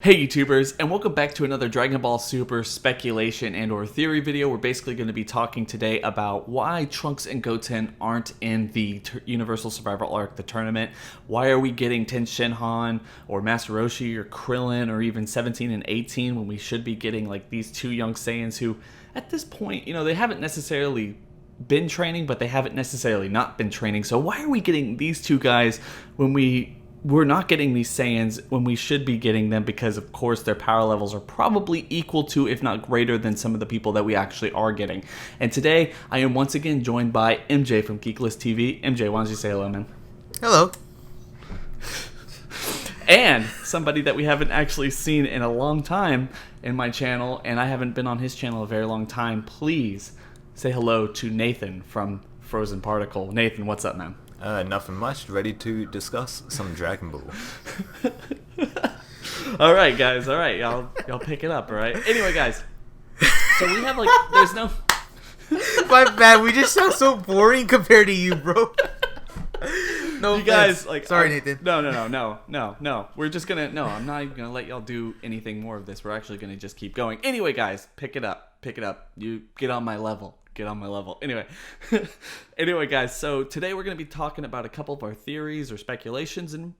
Hey YouTubers, and welcome back to another Dragon Ball Super speculation and or theory video. We're basically going to be talking today about why Trunks and Goten aren't in the Universal Survival Arc, the tournament. Why are we getting Ten Shinhan or Master Roshi or Krillin or even 17 and 18 when we should be getting like these two young Saiyans who at this point, they haven't necessarily been training, but they haven't necessarily not been training. So why are we getting these two guys when we're not getting these Saiyans when we should be getting them, because of course their power levels are probably equal to, if not greater than, some of the people that we actually are getting. And today I am once again joined by MJ from Geekless TV. MJ, why don't you say hello, man? Hello. And somebody that we haven't actually seen in a long time in my channel, and I haven't been on his channel a very long time. Please say hello to Nathan from Frozen Particle. Nathan, what's up, man? Nothing much. Ready to discuss some Dragon Ball. All right, guys. All right, y'all pick it up. All right. Anyway, guys. So we have there's no. My bad. We just sound so boring compared to you, bro. No, you guys Sorry, Nathan. No. We're just gonna. No, I'm not even gonna let y'all do anything more of this. We're actually gonna just keep going. Anyway, guys, pick it up. You get on my level. Anyway, guys, so today we're going to be talking about a couple of our theories or speculations and,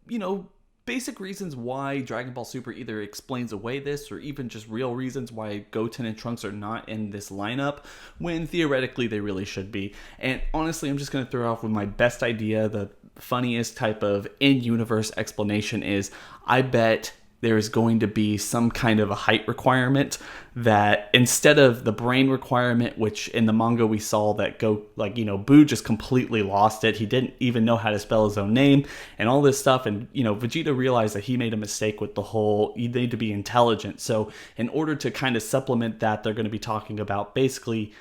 basic reasons why Dragon Ball Super either explains away this or even just real reasons why Goten and Trunks are not in this lineup when theoretically they really should be. And honestly, I'm just going to throw off with my best idea. The funniest type of in-universe explanation is, I bet there is going to be some kind of a height requirement that instead of the brain requirement, which in the manga we saw that Boo just completely lost it. He didn't even know how to spell his own name and all this stuff. And, Vegeta realized that he made a mistake with the whole, you need to be intelligent. So in order to kind of supplement that, they're going to be talking about basically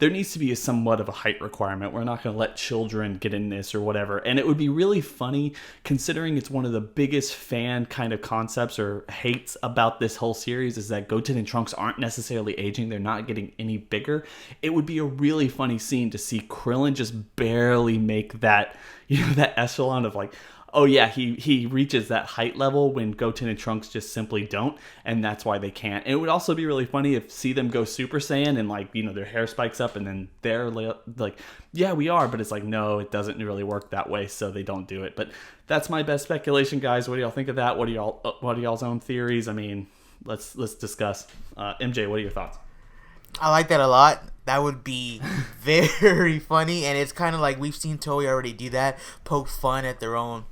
there needs to be somewhat of a height requirement. We're not going to let children get in this or whatever. And it would be really funny, considering it's one of the biggest fan kind of concepts or hates about this whole series, is that Goten and Trunks aren't necessarily aging. They're not getting any bigger. It would be a really funny scene to see Krillin just barely make that, that echelon of oh yeah, he reaches that height level when Goten and Trunks just simply don't, and that's why they can't. And it would also be really funny if see them go Super Saiyan and their hair spikes up and then they're like, yeah, we are, but it's like, no, it doesn't really work that way, so they don't do it. But that's my best speculation, guys. What do y'all think of that? What are y'all's own theories? I mean, let's discuss. MJ, what are your thoughts? I like that a lot. That would be very funny, and it's kind of like we've seen Toei already do that, poke fun at their own.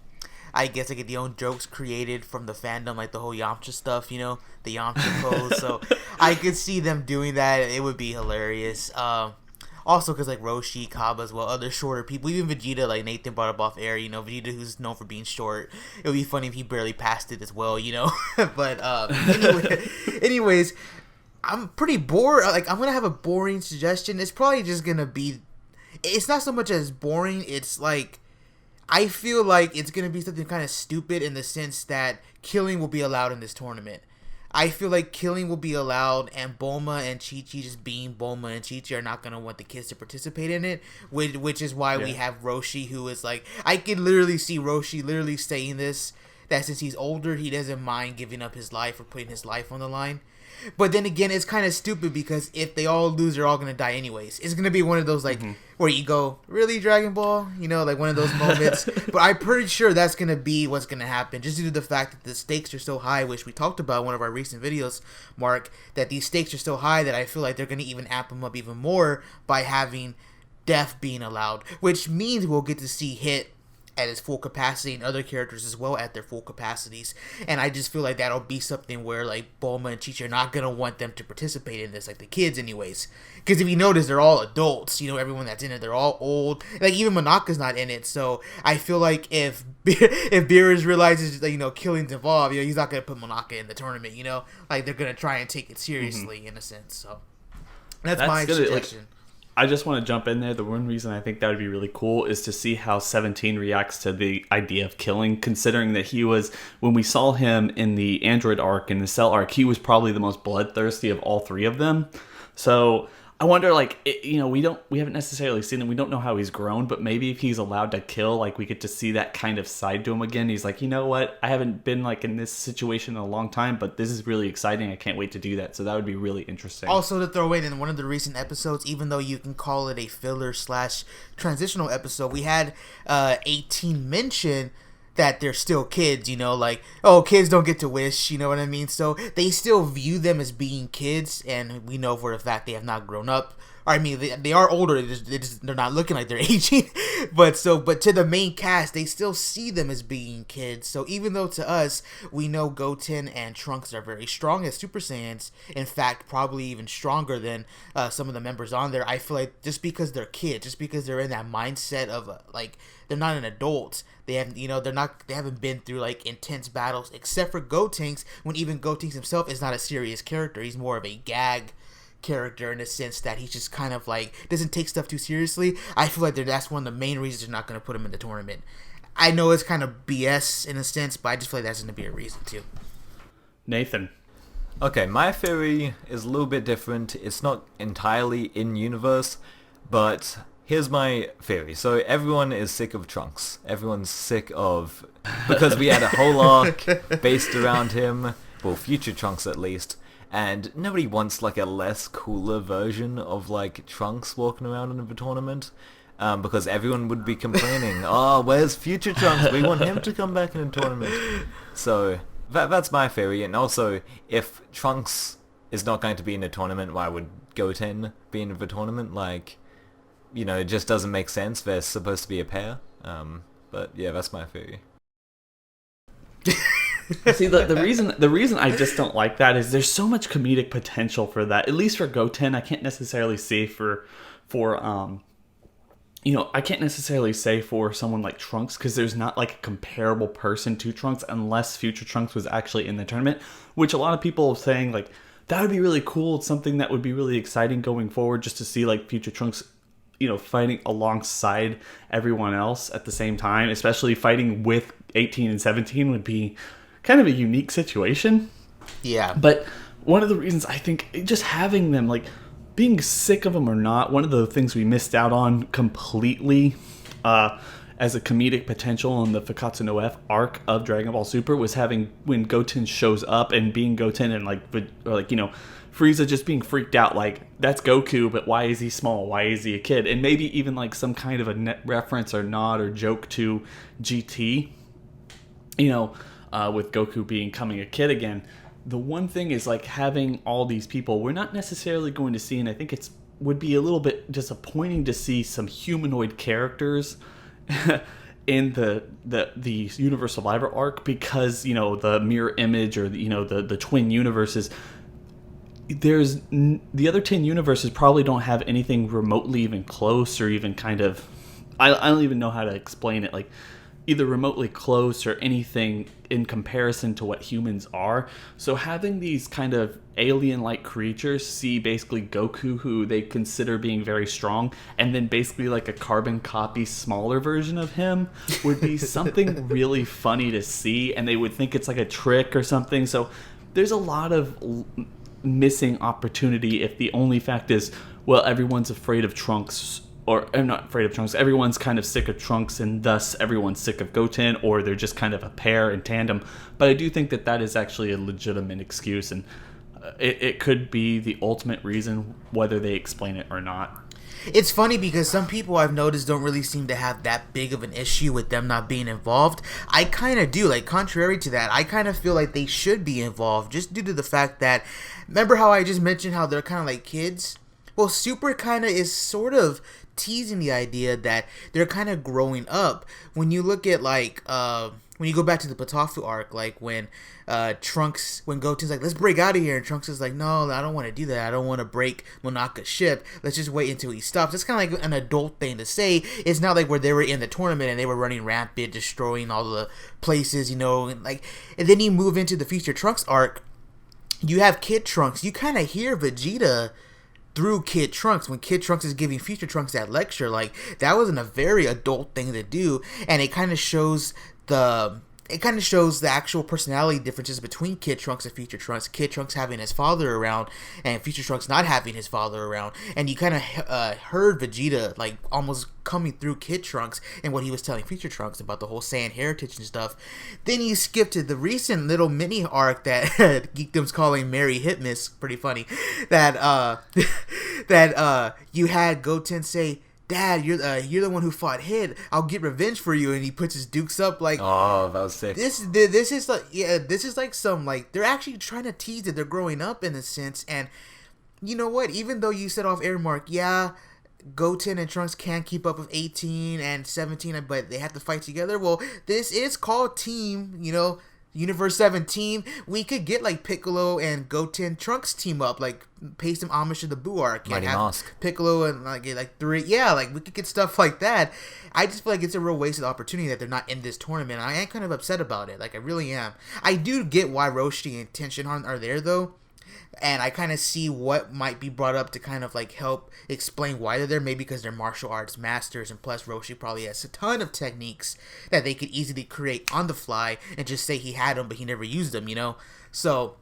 I guess I get the own jokes created from the fandom, like the whole Yamcha stuff, the Yamcha pose. So I could see them doing that. It would be hilarious. Also, because Roshi, Kaba as well, other shorter people, even Vegeta, like Nathan brought up off air, Vegeta who's known for being short. It would be funny if he barely passed it as well, But anyways, I'm pretty bored. I'm going to have a boring suggestion. It's probably just going to be, it's not so much as boring, it's I feel like it's going to be something kind of stupid in the sense that killing will be allowed in this tournament. I feel like killing will be allowed, and Bulma and Chi-Chi, just being Bulma and Chi-Chi, are not going to want the kids to participate in it, which is why we have Roshi, who is I can literally see Roshi literally saying this, that since he's older, he doesn't mind giving up his life or putting his life on the line. But then again, it's kind of stupid because if they all lose, they're all going to die anyways. It's going to be one of those, where you go, really, Dragon Ball? One of those moments. But I'm pretty sure that's going to be what's going to happen, just due to the fact that the stakes are so high, which we talked about in one of our recent videos, Mark, that these stakes are so high that I feel like they're going to even amp them up even more by having death being allowed, which means we'll get to see Hit at his full capacity and other characters as well at their full capacities. And I just feel like that'll be something where Bulma and Chi-Chi are not going to want them to participate in this, the kids anyways. Because if you notice, they're all adults, everyone that's in it, they're all old. Even Monaka's not in it, so I feel like if Beerus realizes that, killing's involved, he's not going to put Monaka in the tournament, they're going to try and take it seriously in a sense, so that's my suggestion. I just want to jump in there. The one reason I think that would be really cool is to see how 17 reacts to the idea of killing, considering that he was, when we saw him in the Android arc and the Cell arc, he was probably the most bloodthirsty of all three of them. So I wonder, like, we haven't necessarily seen him. We don't know how he's grown, but maybe if he's allowed to kill, like, we get to see that kind of side to him again. He's like, you know what? I haven't been, like, in this situation in a long time, but this is really exciting. I can't wait to do that. So that would be really interesting. Also, to throw in one of the recent episodes, even though you can call it a filler / transitional episode, we had 18 mention that they're still kids, like, oh, kids don't get to wish, you know what I mean? So they still view them as being kids, and we know for a fact they have not grown up. Or, I mean, they are older, they're not looking like they're aging, but to the main cast, they still see them as being kids. So even though to us, we know Goten and Trunks are very strong as Super Saiyans, in fact, probably even stronger than some of the members on there, I feel like just because they're kids, just because they're in that mindset of, like, they're not an adult. They haven't, they haven't been through like intense battles, except for Gotenks. When even Gotenks himself is not a serious character, he's more of a gag character in the sense that he's just kind of like doesn't take stuff too seriously. I feel like that's one of the main reasons they're not going to put him in the tournament. I know it's kind of BS in a sense, but I just feel like that's going to be a reason too. Nathan. Okay, my theory is a little bit different. It's not entirely in universe, but here's my theory. So everyone is sick of Trunks. Everyone's sick of... Because we had a whole arc based around him. Well, future Trunks at least. And nobody wants like a less cooler version of like Trunks walking around in the tournament. Because everyone would be complaining, oh, where's future Trunks? We want him to come back in the tournament. So that's my theory. And also, if Trunks is not going to be in the tournament, why would Goten be in the tournament? Like... it just doesn't make sense. They're supposed to be a pair. But yeah, that's my theory. See, the reason I just don't like that is there's so much comedic potential for that. At least for Goten, I can't necessarily say for I can't necessarily say for someone like Trunks, because there's not like a comparable person to Trunks unless future Trunks was actually in the tournament, which a lot of people are saying like that would be really cool. It's something that would be really exciting going forward, just to see like future Trunks fighting alongside everyone else at the same time, especially fighting with 18 and 17 would be kind of a unique situation. Yeah. But one of the reasons I think just having them, like being sick of them or not, one of the things we missed out on completely as a comedic potential in the Fakatsu no F arc of Dragon Ball Super was having when Goten shows up and being Goten and Frieza just being freaked out, like, that's Goku, but why is he small? Why is he a kid? And maybe even, like, some kind of a net reference or nod or joke to GT, with Goku becoming a kid again. The one thing is, like, having all these people, we're not necessarily going to see, and I think would be a little bit disappointing to see some humanoid characters in the Universe Survivor arc, because, the mirror image or, the twin universes, there's the other 10 universes probably don't have anything remotely even close or even kind of I don't even know how to explain it, like either remotely close or anything in comparison to what humans are. So having these kind of alien-like creatures see basically Goku, who they consider being very strong, and then basically like a carbon copy smaller version of him would be something really funny to see, and they would think it's like a trick or something. So there's a lot of missing opportunity if the only fact is, well, everyone's afraid of Trunks, or I'm not afraid of Trunks, everyone's kind of sick of Trunks and thus everyone's sick of Goten, or they're just kind of a pair in tandem. But I do think that is actually a legitimate excuse, and it could be the ultimate reason whether they explain it or not. It's funny because some people I've noticed don't really seem to have that big of an issue with them not being involved. I kind of do. Like, contrary to that, I kind of feel like they should be involved just due to the fact that, remember how I just mentioned how they're kind of like kids? Well, Super kind of is sort of teasing the idea that they're kind of growing up. When you look at like when you go back to the Patofu arc, like when Goten's like, let's break out of here, and Trunks is like, no, I don't want to do that, I don't want to break Monaka's ship, let's just wait until he stops. It's kind of like an adult thing to say. It's not like where they were in the tournament and they were running rampant, destroying all the places, and then you move into the future Trunks arc, you have Kid Trunks, you kind of hear Vegeta through Kid Trunks when Kid Trunks is giving future Trunks that lecture. Like, that wasn't a very adult thing to do, and it kind of shows the it kind of shows the actual personality differences between Kid Trunks and Future Trunks. Kid Trunks having his father around, and Future Trunks not having his father around. And you kind of heard Vegeta like almost coming through Kid Trunks and what he was telling Future Trunks about the whole Saiyan heritage and stuff. Then you skip to the recent little mini arc that Geekdom's calling Mary Hitmiss. Pretty funny. That you had Goten say, "Dad, you're the one who fought Hit. I'll get revenge for you." And he puts his dukes up like, oh, that was sick. This is like some, like, they're actually trying to tease that they're growing up in a sense. And you know what? Even though you said off air, Mark, yeah, Goten and Trunks can't keep up with 18 and 17, but they have to fight together. Well, this is called Team, Universe 17. We could get like Piccolo and Goten Trunks team up, like pay some homage to the Boo arc. Mighty Mask. Piccolo and like three, yeah, like we could get stuff like that. I just feel like it's a real wasted opportunity that they're not in this tournament. I am kind of upset about it. Like, I really am. I do get why Roshi and Tenshinhan are there though. And I kind of see what might be brought up to kind of like help explain why they're there. Maybe because they're martial arts masters, and plus Roshi probably has a ton of techniques that they could easily create on the fly and just say he had them but he never used them, So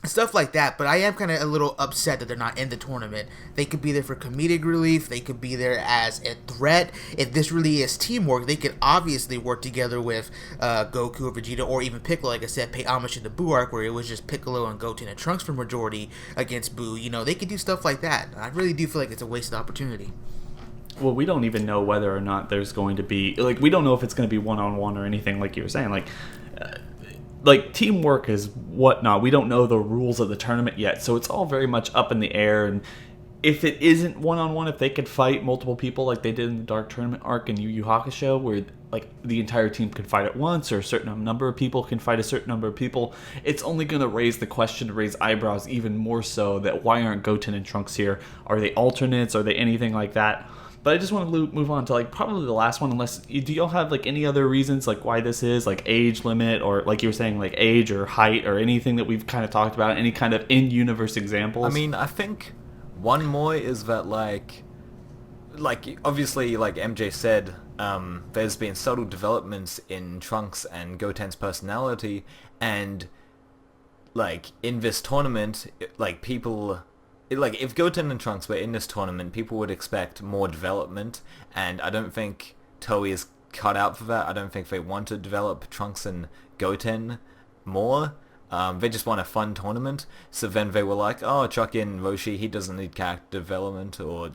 stuff like that. But I am kind of a little upset that they're not in the tournament. They could be there for comedic relief. They could be there as a threat. If this really is teamwork, they could obviously work together with Goku or Vegeta or even Piccolo. Like I said, pay homage to the Boo arc where it was just Piccolo and Goten and Trunks for majority against Boo. They could do stuff like that. I really do feel like it's a wasted opportunity. Well, we don't even know whether or not there's going to be, like, we don't know if it's going to be one-on-one or anything like you were saying. Like teamwork is whatnot. We don't know the rules of the tournament yet, so it's all very much up in the air. And if it isn't one-on-one, if they could fight multiple people like they did in the Dark Tournament arc in Yu Yu Hakusho, where like the entire team can fight at once, or a certain number of people can fight a certain number of people, it's only going to raise the question, raise eyebrows even more so, that why aren't Goten and Trunks here? Are they alternates? Are they anything like that? But I just want to move on to like probably the last one. Unless do y'all have like any other reasons like why this is, like age limit, or like you were saying, like age or height or anything that we've kind of talked about, any kind of in-universe examples? I mean, I think one more is that like obviously like MJ said, there's been subtle developments in Trunks and Goten's personality, and like in this tournament, like people. Like, if Goten and Trunks were in this tournament, people would expect more development, and I don't think Toei is cut out for that. I don't think they want to develop Trunks and Goten more. They just want a fun tournament. So then they were like, oh, chuck in Roshi, he doesn't need character development, or,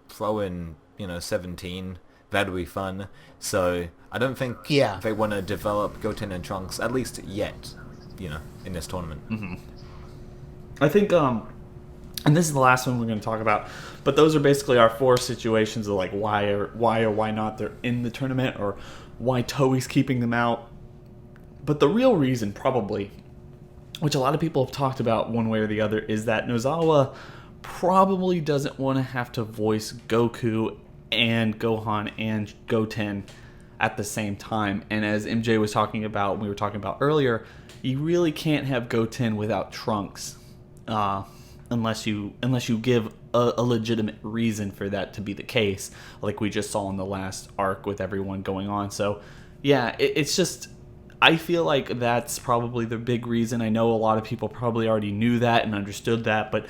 throw in, 17. That'd be fun. So I don't think they want to develop Goten and Trunks, at least yet, in this tournament. Mm-hmm. I think, and this is the last one we're going to talk about, but those are basically our four situations of like why or why not they're in the tournament, or why Toei's keeping them out. But the real reason, probably, which a lot of people have talked about one way or the other, is that Nozawa probably doesn't want to have to voice Goku and Gohan and Goten at the same time. And as MJ was talking about, we were talking about earlier, you really can't have Goten without Trunks. Unless you give a legitimate reason for that to be the case, like we just saw in the last arc with everyone going on. So, yeah, it's just, I feel like that's probably the big reason. I know a lot of people probably already knew that and understood that, but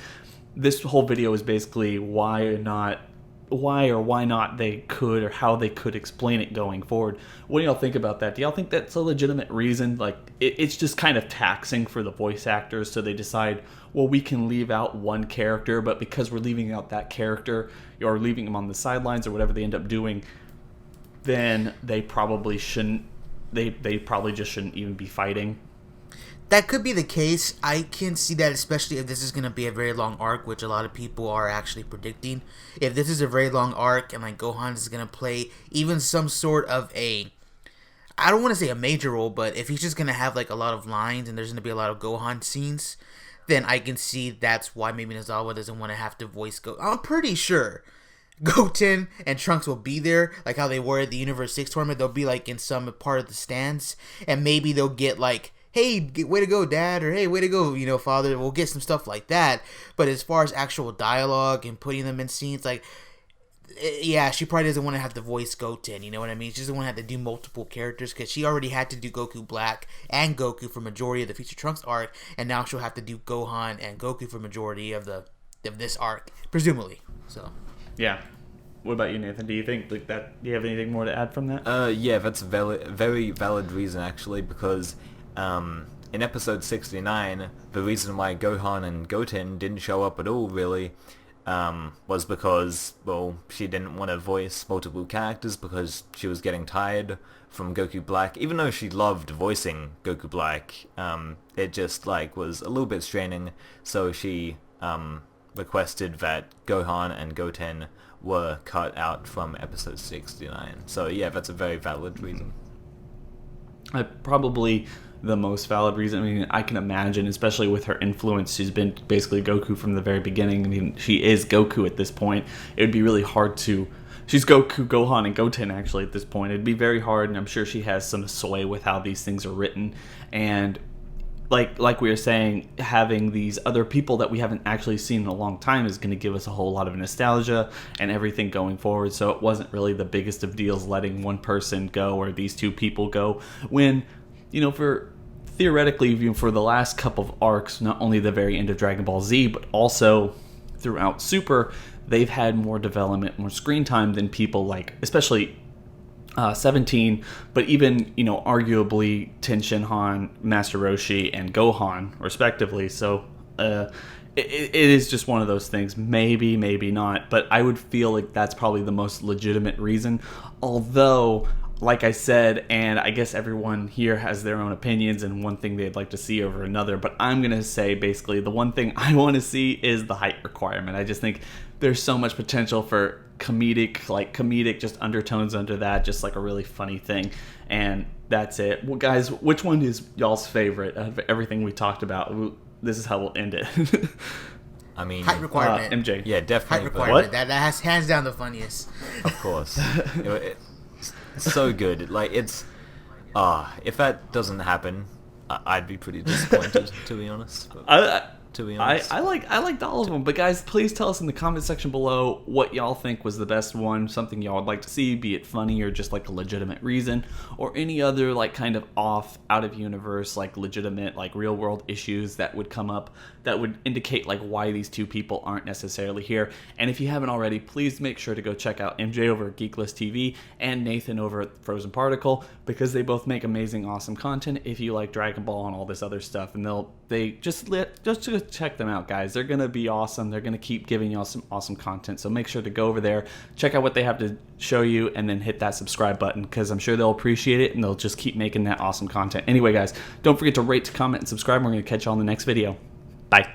this whole video is basically why or why not they could, or how they could explain it going forward. What do y'all think about that? Do y'all think that's a legitimate reason? Like, it's just kind of taxing for the voice actors, so they decide, well, we can leave out one character, but because we're leaving out that character, or leaving them on the sidelines, or whatever they end up doing, then they probably shouldn't, they probably just shouldn't even be fighting. That could be the case. I can see that, especially if this is going to be a very long arc, which a lot of people are actually predicting. If this is a very long arc and like Gohan is going to play even some sort of I don't want to say a major role, but if he's just going to have like a lot of lines and there's going to be a lot of Gohan scenes, then I can see that's why maybe Nozawa doesn't want to have to voice I'm pretty sure Goten and Trunks will be there, like how they were at the Universe 6 tournament. They'll be like in some part of the stands, and maybe they'll get like, hey, way to go, Dad, or hey, way to go, Father. We'll get some stuff like that. But as far as actual dialogue and putting them in scenes, like, Yeah, she probably doesn't want to have to voice Goten, you know what I mean? She doesn't want to have to do multiple characters because she already had to do Goku Black and Goku for majority of the Future Trunks arc, and now she'll have to do Gohan and Goku for majority of this arc, presumably. So, Yeah. What about you, Nathan? Do you think like that? Do you have anything more to add from that? Yeah, that's a very valid reason actually, because in episode 69, the reason why Gohan and Goten didn't show up at all really was because, well, she didn't want to voice multiple characters because she was getting tired from Goku Black. Even though she loved voicing Goku Black, it just like was a little bit straining, so she requested that Gohan and Goten were cut out from episode 69. So yeah, that's a very valid reason. Probably the most valid reason. I mean, I can imagine, especially with her influence, she's been basically Goku from the very beginning. I mean, she is Goku at this point. It would be really hard to... She's Goku, Gohan, and Goten, actually, at this point. It'd be very hard, and I'm sure she has some sway with how these things are written. And like we were saying, having these other people that we haven't actually seen in a long time is going to give us a whole lot of nostalgia and everything going forward. So it wasn't really the biggest of deals letting one person go or these two people go when, for theoretically, for the last couple of arcs, not only the very end of Dragon Ball Z, but also throughout Super, they've had more development, more screen time than people like, especially 17, but even, arguably Tenshinhan, Master Roshi, and Gohan, respectively. So it is just one of those things. Maybe, maybe not. But I would feel like that's probably the most legitimate reason. Although, like I said, and I guess everyone here has their own opinions and one thing they'd like to see over another, but I'm going to say basically the one thing I want to see is the height requirement. I just think there's so much potential for comedic just undertones under that, just like a really funny thing. And that's it. Well, guys, which one is y'all's favorite of everything we talked about? This is how we'll end it. I mean, height requirement. MJ. Yeah, definitely. Height requirement. That has hands down the funniest. Of course. It's so good. Like, it's... if that doesn't happen, I'd be pretty disappointed, to be honest. I liked all of them, but guys, please tell us in the comment section below what y'all think was the best one, something y'all would like to see, be it funny or just like a legitimate reason, or any other like kind of off, out of universe, like legitimate, like real world issues that would come up that would indicate like why these two people aren't necessarily here. And if you haven't already, please make sure to go check out MJ over at Geekless TV and Nathan over at Frozen Particle, because they both make amazing, awesome content if you like Dragon Ball and all this other stuff. And they just check them out, guys. They're gonna be awesome. They're gonna keep giving y'all some awesome content. So make sure to go over there, check out what they have to show you, and then hit that subscribe button, because I'm sure they'll appreciate it and they'll just keep making that awesome content. Anyway, guys, don't forget to rate, comment, and subscribe. We're gonna catch y'all in the next video. Bye.